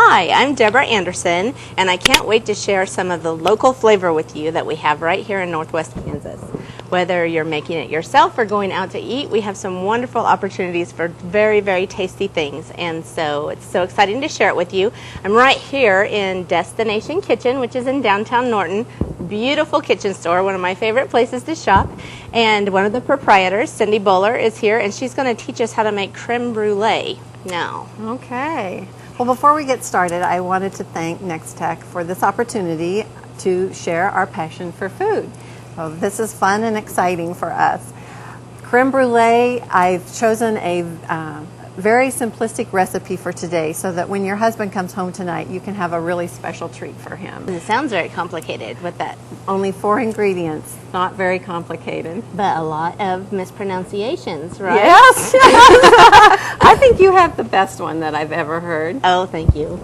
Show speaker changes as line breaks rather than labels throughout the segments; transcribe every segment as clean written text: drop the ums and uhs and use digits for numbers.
Hi, I'm Deborah Anderson, and I can't wait to share some of the local flavor with you that we have right here in Northwest Kansas. Whether you're making it yourself or going out to eat, we have some wonderful opportunities for very, very tasty things, and so it's so exciting to share it with you. I'm right here in Destination Kitchen, which is in downtown Norton. Beautiful kitchen store, one of my favorite places to shop, and one of the proprietors, Cindy Bowler, is here, and she's going to teach us how to make creme brulee now.
Okay. Well, before we get started, I wanted to thank Nex-Tech for this opportunity to share our passion for food. So this is fun and exciting for us. Creme brulee, I've chosen a very simplistic recipe for today so that when your husband comes home tonight, you can have a really special treat for him.
It sounds very complicated with that.
Only 4 ingredients, not very complicated.
But a lot of mispronunciations, right?
Yes. I think you have the best one that I've ever heard.
Oh, thank you.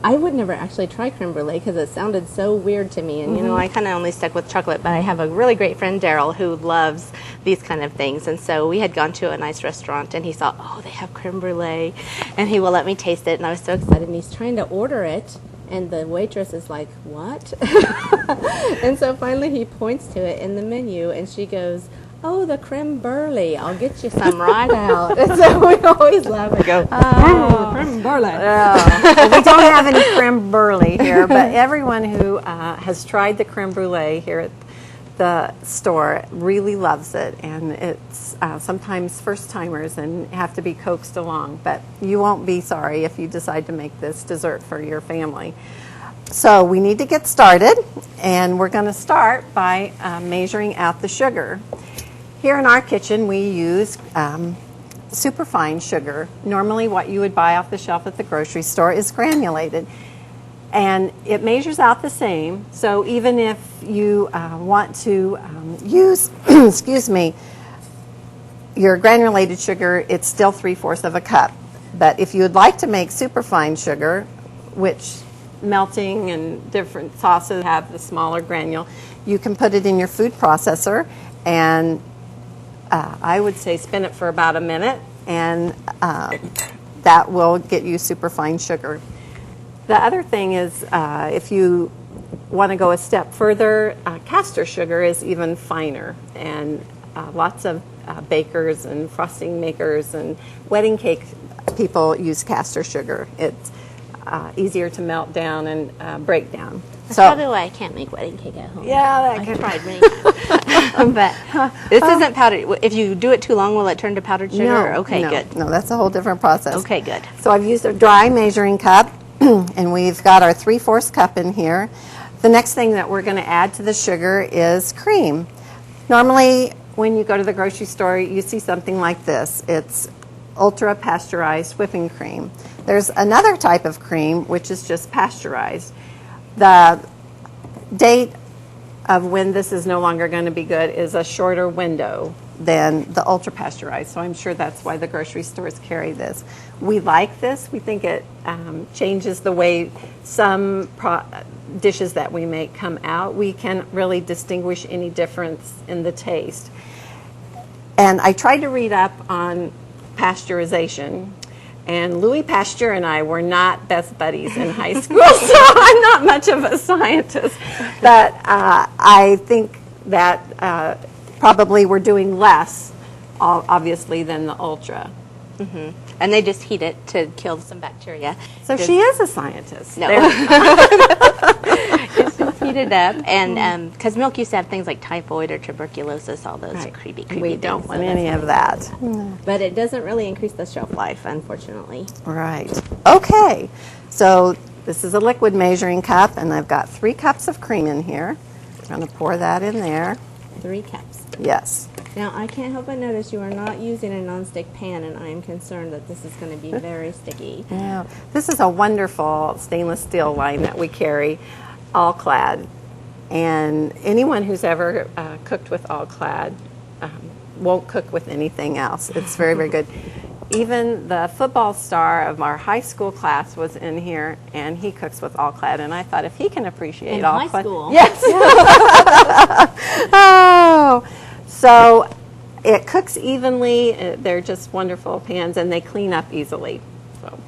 I would never actually try creme brulee because it sounded so weird to me, and you know, I kind of only stuck with chocolate, but I have a really great friend, Daryl, who loves these kind of things, and so we had gone to a nice restaurant, and he thought, oh, they have creme brulee, and he will let me taste it, and I was so excited, and he's trying to order it, and the waitress is like, what? And so finally he points to it in the menu, and she goes, oh, the creme brulee, I'll get you some right out. And so we always laugh and go, oh, creme brulee.
Well, we don't have any creme brulee here, but everyone who has tried the creme brulee here at the store really loves it, and it's sometimes first-timers and have to be coaxed along, but you won't be sorry if you decide to make this dessert for your family. So we need to get started, and we're going to start by measuring out the sugar. Here in our kitchen, we use superfine sugar. Normally what you would buy off the shelf at the grocery store is granulated. And it measures out the same. So even if you want to use, excuse me, your granulated sugar, it's still 3/4 of a cup. But if you would like to make superfine sugar, which melting and different sauces have the smaller granule, you can put it in your food processor, and I would say spin it for about a minute, and that will get you superfine sugar. The other thing is, if you want to go a step further, castor sugar is even finer, and lots of bakers and frosting makers and wedding cake people use castor sugar. It's easier to melt down and break down.
That's probably why I can't make wedding cake at home.
Yeah,
I tried many times. But this isn't powdered. If you do it too long, will it turn to powdered sugar?
No,
Okay, good.
No, that's a whole different process.
Okay, good.
So I've used a dry measuring cup, and we've got our 3/4 cup in here. The next thing that we're going to add to the sugar is cream. Normally, when you go to the grocery store, you see something like this. It's ultra pasteurized whipping cream. There's another type of cream which is just pasteurized. The date of when this is no longer going to be good is a shorter window than the ultra pasteurized, so I'm sure that's why the grocery stores carry this. We like this. We think it changes the way some dishes that we make come out. We can't really distinguish any difference in the taste. And I tried to read up on pasteurization, and Louis Pasteur and I were not best buddies in high school, so I'm not much of a scientist, but I think that probably we're doing less, obviously, than the ultra.
Mm-hmm. And they just heat it to kill some bacteria.
So she is a scientist.
No. It's just heated up, and because milk used to have things like typhoid or tuberculosis, all those creepy
We
things.
don't want any of that.
But it doesn't really increase the shelf life, unfortunately.
Right. Okay. So this is a liquid measuring cup, and I've got 3 cups of cream in here. I'm going to pour that in there.
3 cups.
Yes.
Now, I can't help but notice you are not using a nonstick pan, and I am concerned that this is going to be very sticky.
Yeah. This is a wonderful stainless steel line that we carry, all-clad. And anyone who's ever cooked with all-clad won't cook with anything else. It's very, very good. Even the football star of our high school class was in here, and he cooks with all-clad. And I thought, if he can appreciate all-clad.
In high school?
Yes. Oh. So it cooks evenly. They're just wonderful pans, and they clean up easily. So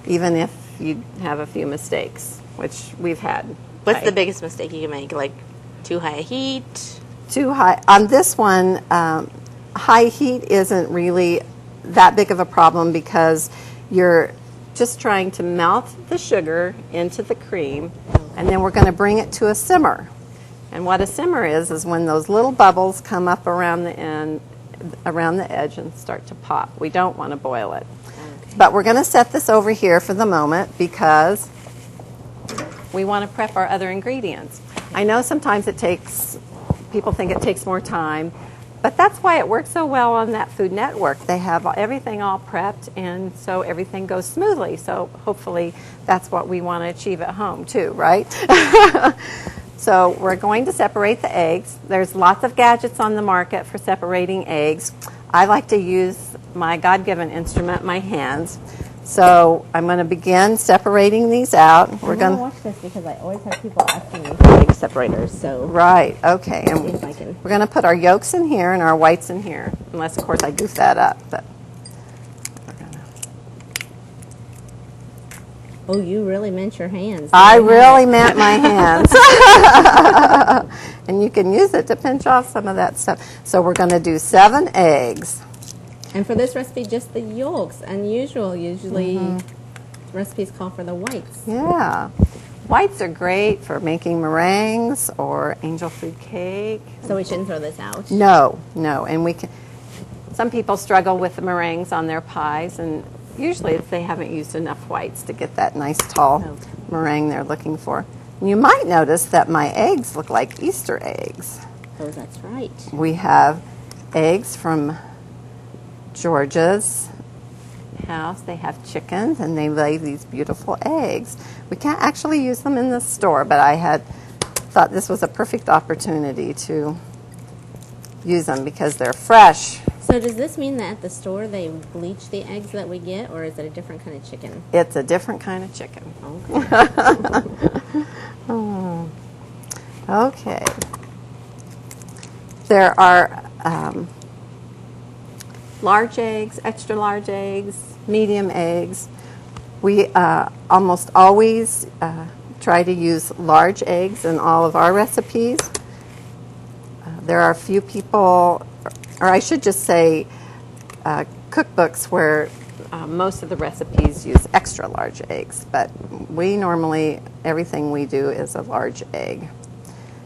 even if you'd have a few mistakes, which we've had.
What's the biggest mistake you can make? Like too high a heat?
Too high. On this one, high heat isn't really that big of a problem because you're just trying to melt the sugar into the cream, and then we're going to bring it to a simmer. And what a simmer is when those little bubbles come up around the end, around the edge, and start to pop. We don't want to boil it. Okay. But we're going to set this over here for the moment because we want to prep our other ingredients. I know sometimes people think it takes more time, but that's why it works so well on that Food Network. They have everything all prepped, and so everything goes smoothly. So hopefully that's what we want to achieve at home too, right? So we're going to separate the eggs. There's lots of gadgets on the market for separating eggs. I like to use my God-given instrument, my hands. So I'm going to begin separating these out.
We're going to watch this because I always have people asking me for egg separators. So
right, okay. And we're going to put our yolks in here and our whites in here, unless of course I goof that up. But
oh, you really meant your hands.
I really meant my hands. And you can use it to pinch off some of that stuff. So we're going to do 7 eggs.
And for this recipe, just the yolks. Usually recipes call for the whites.
Yeah. Whites are great for making meringues or angel food cake.
So we shouldn't throw this out?
No. And some people struggle with the meringues on their pies, and usually it's they haven't used enough whites to get that nice tall meringue they're looking for. And you might notice that my eggs look like Easter eggs.
Oh, that's right.
We have eggs from Georgia's house. They have chickens, and they lay these beautiful eggs. We can't actually use them in the store, but I had thought this was a perfect opportunity to use them because they're fresh.
So does this mean that at the store they bleach the eggs that we get, or is it a different kind of chicken?
It's a different kind of chicken.
Okay.
Okay. There are large eggs, extra large eggs, medium eggs. We almost always try to use large eggs in all of our recipes. There are a few people, or I should just say cookbooks where most of the recipes use extra large eggs, but we normally, everything we do is a large egg.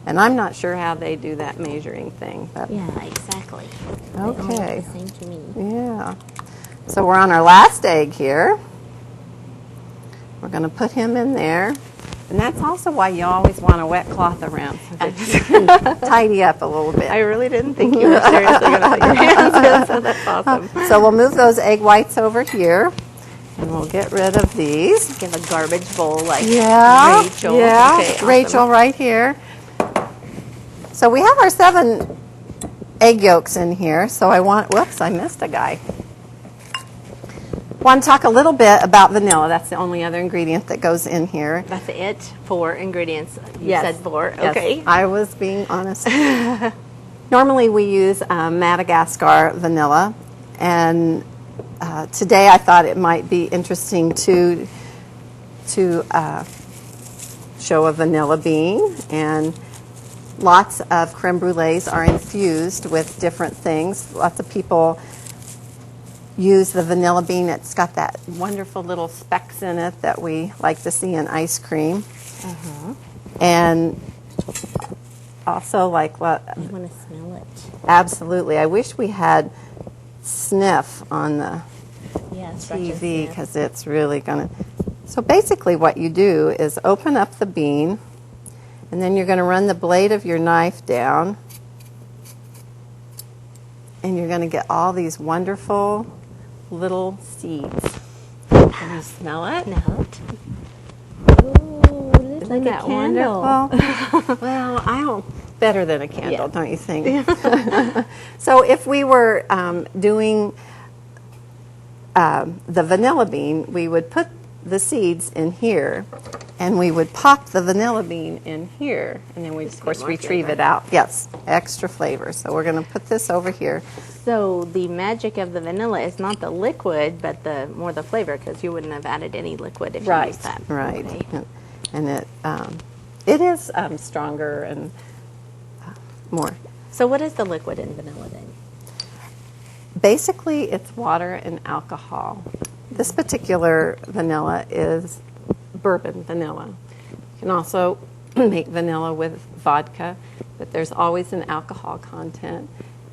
And I'm not sure how they do that measuring thing. But
yeah, exactly.
Okay. They all look
the same to me.
Yeah. So we're on our last egg here. We're going to put him in there. And that's also why you always want a wet cloth around so that you can tidy up a little bit.
I really didn't think you were seriously going to put your hands in, so that's awesome.
So we'll move those egg whites over here, and we'll get rid of these.
Give a garbage bowl like Rachel.
Yeah,
okay, awesome.
Rachel right here. So we have our 7 egg yolks in here. So whoops, I missed a guy. Want to talk a little bit about vanilla. That's the only other ingredient that goes in here.
That's it? 4 ingredients. You
Yes.
said 4.
Yes,
Okay.
I was being honest. Normally we use Madagascar vanilla, and today I thought it might be interesting to show a vanilla bean. And lots of creme brulees are infused with different things. Lots of people use the vanilla bean. It's got that wonderful little specks in it that we like to see in ice cream. And also like what...
I want to smell it.
Absolutely. I wish we had sniff on the TV because it's really going to... So basically what you do is open up the bean, and then you're going to run the blade of your knife down, and you're going to get all these wonderful little seeds. Can you smell it?
Smell it. Ooh, it looks like
Isn't that
a candle.
wonderful? Well, I don't... Better than a candle, don't you think? So if we were doing the vanilla bean, we would put the seeds in here, and we would pop the vanilla bean in here, and then we, of course, retrieve it out. Yes, extra flavor. So we're going to put this over here.
So the magic of the vanilla is not the liquid, but more the flavor, because you wouldn't have added any liquid if you used that.
Right,
Okay.
and it is stronger and more.
So what is the liquid in vanilla then?
Basically, it's water and alcohol. This particular vanilla is bourbon vanilla. You can also make vanilla with vodka, but there's always an alcohol content.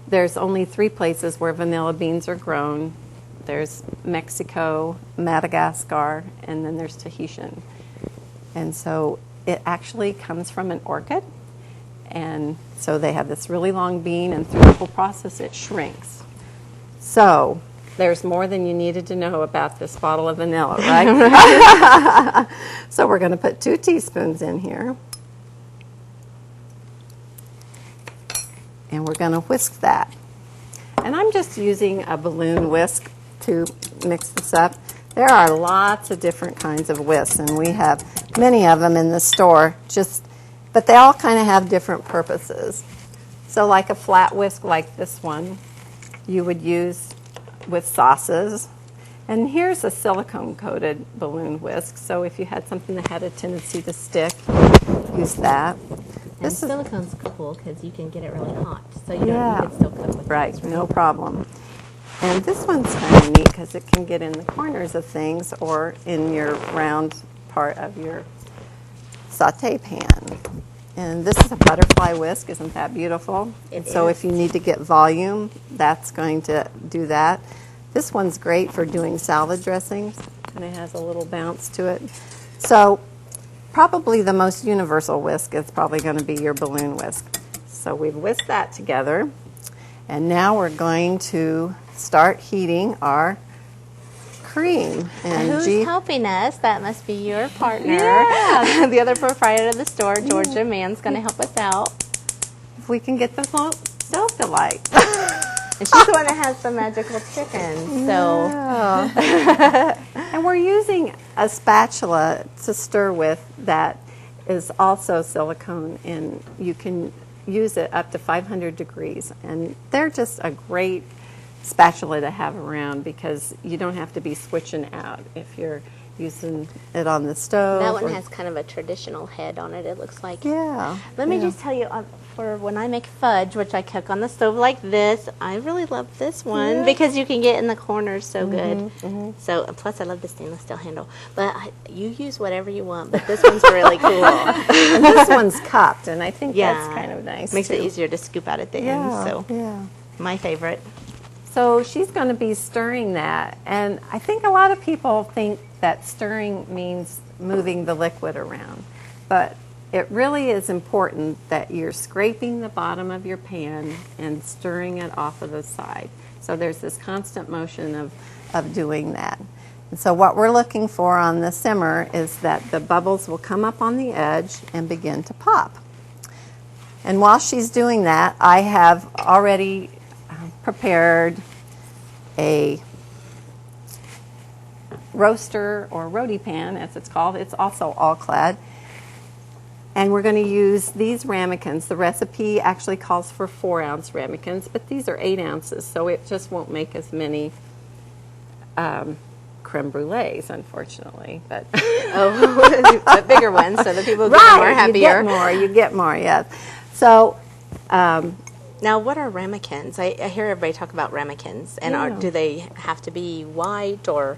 There's only 3 places where vanilla beans are grown. There's Mexico, Madagascar, and then there's Tahitian. And so it actually comes from an orchid. And so they have this really long bean, and through the whole process it shrinks. So there's more than you needed to know about this bottle of vanilla, right? So we're going to put 2 teaspoons in here. And we're going to whisk that. And I'm just using a balloon whisk to mix this up. There are lots of different kinds of whisks, and we have many of them in the store, but they all kind of have different purposes. So like a flat whisk like this one, you would use with sauces. And here's a silicone-coated balloon whisk, so if you had something that had a tendency to stick, use that.
And silicone's cool because you can get it really hot, so you can still cook with it.
Right, no problem. And this one's kind of neat because it can get in the corners of things or in your round part of your saute pan. And this is a butterfly whisk. Isn't that beautiful? So if you need to get volume, that's going to do that. This one's great for doing salad dressings. Kind of has a little bounce to it. So probably the most universal whisk is probably going to be your balloon whisk. So we've whisked that together. And now we're going to start heating our cream.
And who's helping us? That must be your partner. Yeah. The other proprietor of the store, Georgia Mann's going to help us out.
If we can get the stove to light.
And she's the one that has the magical chicken. So,
yeah. And we're using a spatula to stir with that is also silicone, and you can use it up to 500 degrees. And they're just a great spatula to have around because you don't have to be switching out if you're using it on the stove.
That one has kind of a traditional head on it, it looks like.
Yeah.
Let me just tell you, for when I make fudge, which I cook on the stove like this, I really love this one because you can get in the corners so good. So, plus I love the stainless steel handle. But you use whatever you want, but this one's really cool.
And this one's cupped, and I think that's kind of nice.
Makes it easier to scoop out at the end. So, my favorite.
So she's going to be stirring that, and I think a lot of people think that stirring means moving the liquid around, but it really is important that you're scraping the bottom of your pan and stirring it off of the side. So there's this constant motion of doing that. And so what we're looking for on the simmer is that the bubbles will come up on the edge and begin to pop. And while she's doing that, I have already prepared a roaster or roti pan, as it's called. It's also all-clad. And we're going to use these ramekins. The recipe actually calls for 4-ounce ramekins, but these are 8 ounces, so it just won't make as many creme brulees, unfortunately. But
a bigger one, so the people get more happier.
You get more, yes. So,
now, what are ramekins? I hear everybody talk about ramekins, and do they have to be white, or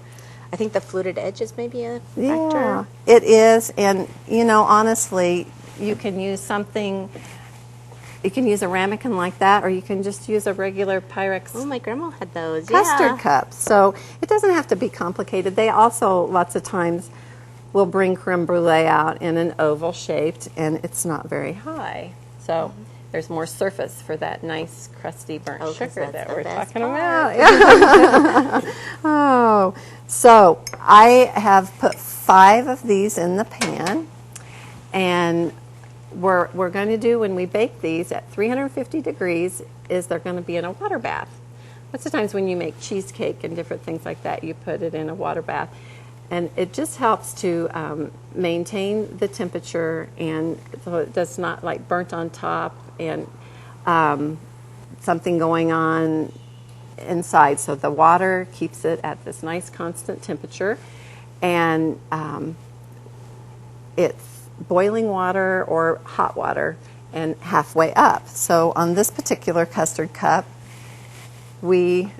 I think the fluted edge is maybe a factor?
Yeah, it is, and honestly, you can use something. You can use a ramekin like that, or you can just use a regular Pyrex.
Oh, my grandma had those.
Custard cups. So it doesn't have to be complicated. They also lots of times will bring creme brulee out in an oval shaped, and it's not very high. So. There's more surface for that nice, crusty, burnt sugar that we're talking about. Oh, so I have put 5 of these in the pan, and we're going to do when we bake these at 350 degrees is they're going to be in a water bath. Lots of times when you make cheesecake and different things like that, you put it in a water bath. And it just helps to maintain the temperature, and so it does not like burnt on top and something going on inside. So the water keeps it at this nice constant temperature, and it's boiling water or hot water and halfway up. So on this particular custard cup, we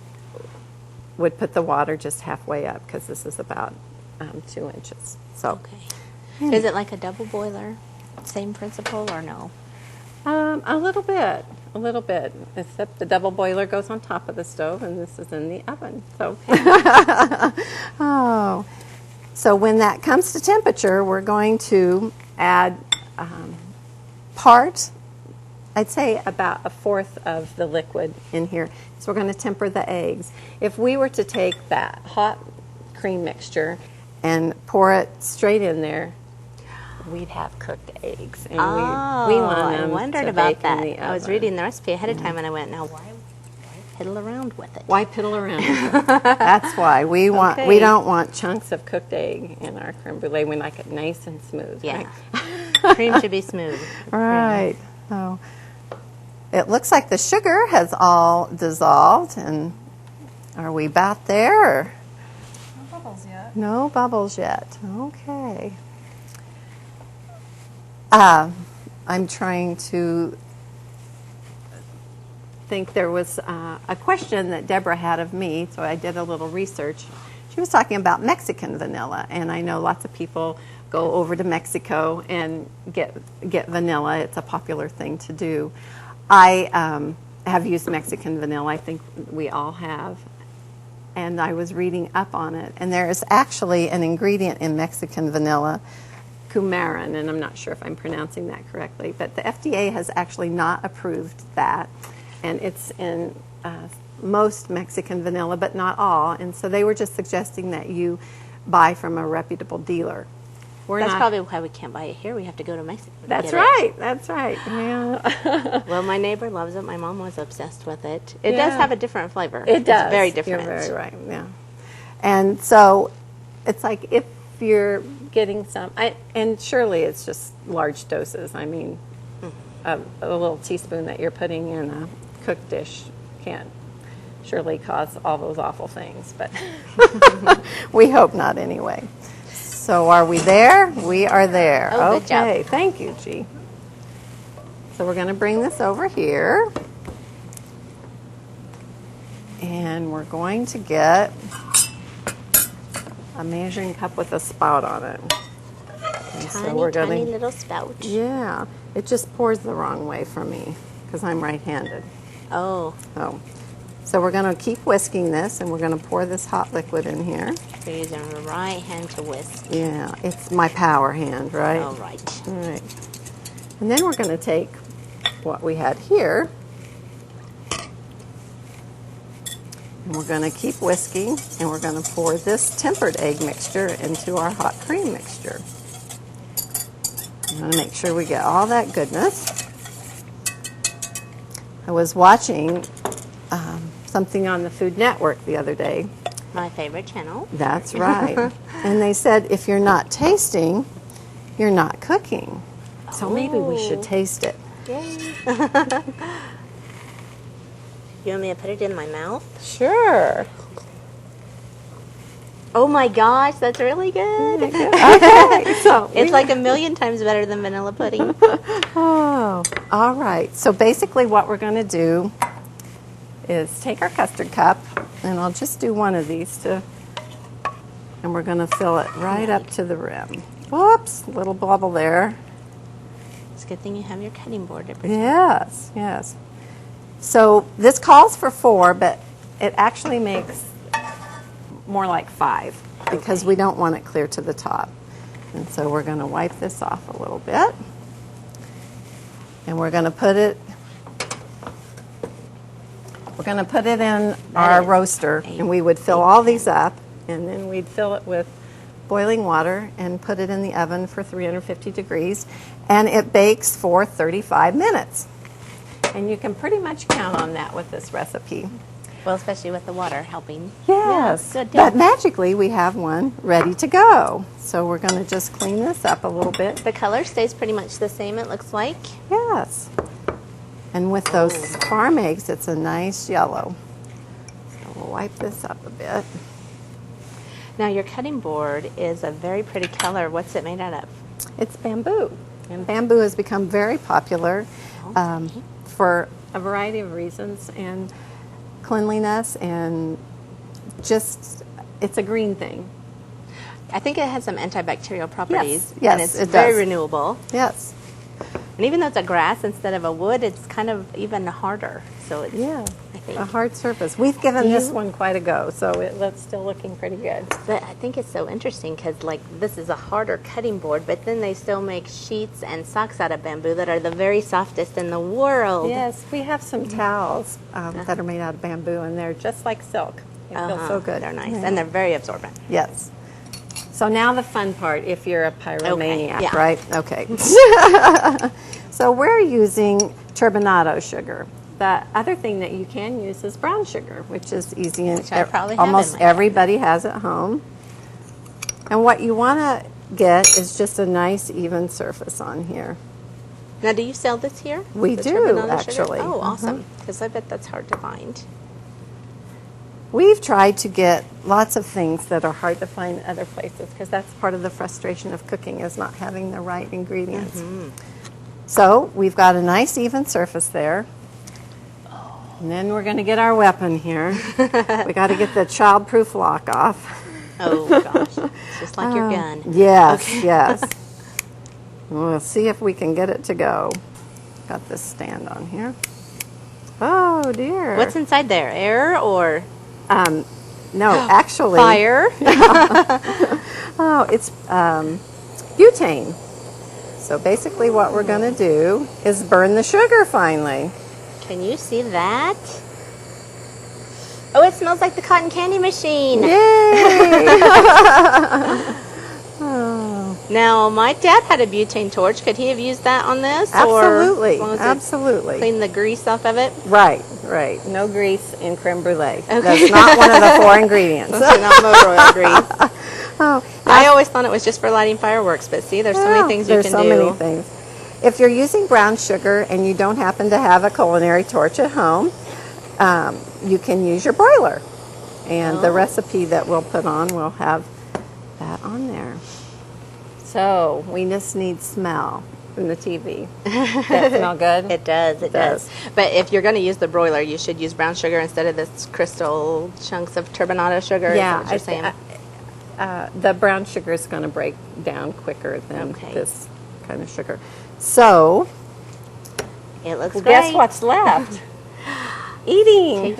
would put the water just halfway up because this is about 2 inches. So,
Okay. Is it like a double boiler? Same principle or no?
a little bit, except the double boiler goes on top of the stove, and this is in the oven. So, oh, so when that comes to temperature, we're going to add I'd say about a fourth of the liquid in here. So we're going to temper the eggs. If we were to take that hot cream mixture and pour it straight in there, we'd have cooked eggs. And we want them
I wondered
to
about
bake in
that.
the
I was
oven.
reading the recipe ahead of time, and I went, now why piddle around with it?
Why piddle around? That's why we want.
Okay.
We don't want chunks of cooked egg in our creme brulee. We like it nice and smooth.
Yeah.
Right?
Cream should be smooth.
Right. So it looks like the sugar has all dissolved, and are we about there? Or?
No bubbles yet.
No bubbles yet. Okay. I'm trying to think. There was a question that Deborah had of me, so I did a little research. She was talking about Mexican vanilla, and I know lots of people go over to Mexico and get vanilla. It's a popular thing to do. I have used Mexican vanilla. I think we all have. And I was reading up on it, and there is actually an ingredient in Mexican vanilla, coumarin, and I'm not sure if I'm pronouncing that correctly, but the FDA has actually not approved that, and it's in most Mexican vanilla, but not all, and so they were just suggesting that you buy from a reputable dealer.
That's probably why we can't buy it here. We have to go to Mexico.
That's right. That's right. Yeah.
Well, my neighbor loves it. My mom was obsessed with it. It does have a different flavor.
It does.
It's very different.
You're very right. Yeah. And so it's like if you're getting some, and surely it's just large doses. I mean, a little teaspoon that you're putting in a cooked dish can't surely cause all those awful things, but we hope not anyway. So are we there? We are there.
Oh, good
okay,
job.
Thank you, G. So we're going to bring this over here. And we're going to get a measuring cup with a spout on it. And
Tiny little spout.
Yeah, it just pours the wrong way for me because I'm right-handed.
Oh.
So we're going to keep whisking this, and we're going to pour this hot liquid in here.
So you're using the right hand to whisk.
Yeah, it's my power hand, right?
All right.
All right. And then we're going to take what we had here, and we're going to keep whisking, and we're going to pour this tempered egg mixture into our hot cream mixture. I'm going to make sure we get all that goodness. I was watching something on the Food Network the other day.
My favorite channel.
That's right. And they said if you're not tasting, you're not cooking. So maybe we should taste it.
Yay. You want me to put it in my mouth?
Sure.
Oh my gosh, that's really good.
Okay. So
It's like a million times better than vanilla pudding.
Oh, all right. So basically what we're going to do is take our custard cup, and I'll just do one of these and we're going to fill it right up to the rim. Whoops, little bubble there.
It's a good thing you have your cutting board.
Yes, yes. So this calls for 4, but it actually makes more like 5 because we don't want it clear to the top. And so we're going to wipe this off a little bit. And we're going to put it in our roaster, and we would fill all these up, and then we'd fill it with boiling water and put it in the oven for 350 degrees, and it bakes for 35 minutes. And you can pretty much count on that with this recipe.
Well, especially with the water helping.
Yes,
Yeah, good
but
deal.
magically we have one ready to go. So we're going to just clean this up a little bit.
The color stays pretty much the same, it looks like.
Yes. And with those farm eggs, it's a nice yellow. So we'll wipe this up a bit.
Now, your cutting board is a very pretty color. What's it made out of?
It's bamboo. And bamboo has become very popular for a variety of reasons, and cleanliness, and just, it's a green thing.
I think it has some antibacterial properties.
Yes,
and it's
it
very
does.
renewable.
Yes.
And even though it's a grass instead of a wood, it's kind of even harder. So it's,
Yeah.
I think.
A hard surface. We've given this one quite a go, so that's still looking pretty good.
But I think it's so interesting because, like, this is a harder cutting board, but then they still make sheets and socks out of bamboo that are the very softest in the world.
Yes, we have some towels that are made out of bamboo, and they're just like silk. They feel so good.
They're nice,
Yeah.
and they're very absorbent.
Yes. So now the fun part, if you're a pyromaniac,
yeah.
right? Okay. So we're using turbinado sugar. The other thing that you can use is brown sugar, which is easy, and
Which I probably have
almost
in my
everybody has at home. And what you want to get is just a nice even surface on here.
Now, do you sell this here?
We
The
do,
turbinado sugar?
actually.
Oh, awesome. Because I bet that's hard to find.
We've tried to get lots of things that are hard to find other places, because that's part of the frustration of cooking, is not having the right ingredients. So we've got a nice even surface there. And then we're going to get our weapon here. We got to get the child-proof lock off.
Oh, gosh. It's just like your gun.
Yes, yes. We'll see if we can get it to go. Got this stand on here. Oh, dear.
What's inside there? Air or
No, actually.
fire?
Oh, it's butane. So basically what we're going to do is burn the sugar finally.
Can you see that? Oh, it smells like the cotton candy machine.
Yay!
Now, my dad had a butane torch. Could he have used that on this?
Absolutely,
Or as long as it
absolutely.
clean the grease off of it?
Right, right. No grease in creme brulee. That's not one of the 4 ingredients.
So not motor oil grease.
Oh,
I always thought it was just for lighting fireworks, but see, there's so many things you can
There's
do.
so many things. If you're using brown sugar and you don't happen to have a culinary torch at home, you can use your broiler. And the recipe that we'll put on will have that on there. So we just need smell from the TV. Does that smell good?
It does, it
does.
does. But if you're going to use the broiler, you should use brown sugar instead of this crystal chunks of turbinado sugar.
Yeah,
is that what you're saying?
the brown sugar is going to break down quicker than
Okay.
this kind of sugar. So,
It looks
well,
great.
guess what's left? Eating.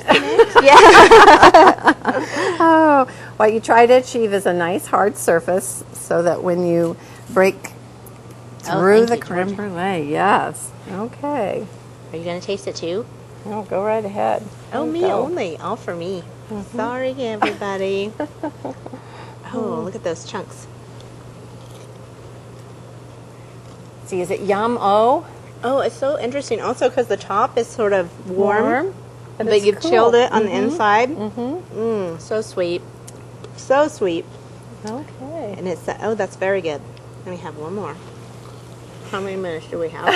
Oh, what you try to achieve is a nice hard surface so that when you break through
thank
the
you,
creme
Georgia.
brulee, yes. Okay.
Are you going to taste it too?
Oh, go right ahead.
Oh,
There you
me
go.
only. All for me. Sorry, everybody. Oh, look at those chunks.
See, is it yum-o?
Oh, it's so interesting. Also, because the top is sort of warm, but
it's
you've
cool.
chilled it on the inside. Mm, so sweet. So sweet.
Okay.
And it's, oh, that's very good. Let me have one more. How many minutes do we have?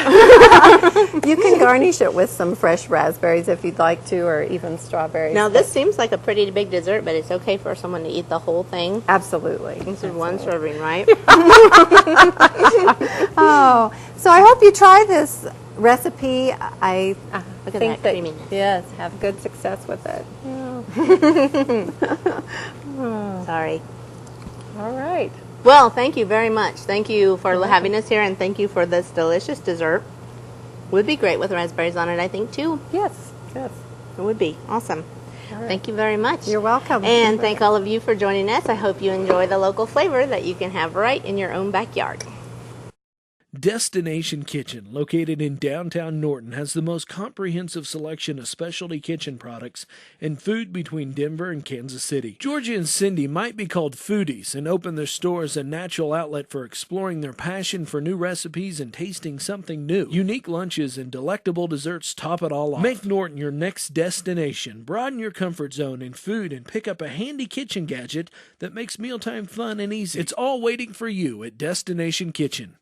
You can garnish it with some fresh raspberries if you'd like to, or even strawberries.
Now, this seems like a pretty big dessert, but it's okay for someone to eat the whole thing.
Absolutely.
This is one serving, right?
Oh, so I hope you try this recipe. I
Look at
think
that creaminess.
yes, have good success with it.
Sorry.
All right.
Well, thank you very much. Thank you for having us here, and thank you for this delicious dessert. Would be great with raspberries on it, I think, too.
Yes. Yes.
It would be. Awesome. Thank you very much.
You're welcome.
And thank all of you for joining us. I hope you enjoy the local flavor that you can have right in your own backyard.
Destination Kitchen, located in downtown Norton, has the most comprehensive selection of specialty kitchen products and food between Denver and Kansas City. Georgia and Cindy might be called foodies and open their store as a natural outlet for exploring their passion for new recipes and tasting something new. Unique lunches and delectable desserts top it all off. Make Norton your next destination. Broaden your comfort zone in food and pick up a handy kitchen gadget that makes mealtime fun and easy. It's all waiting for you at Destination Kitchen.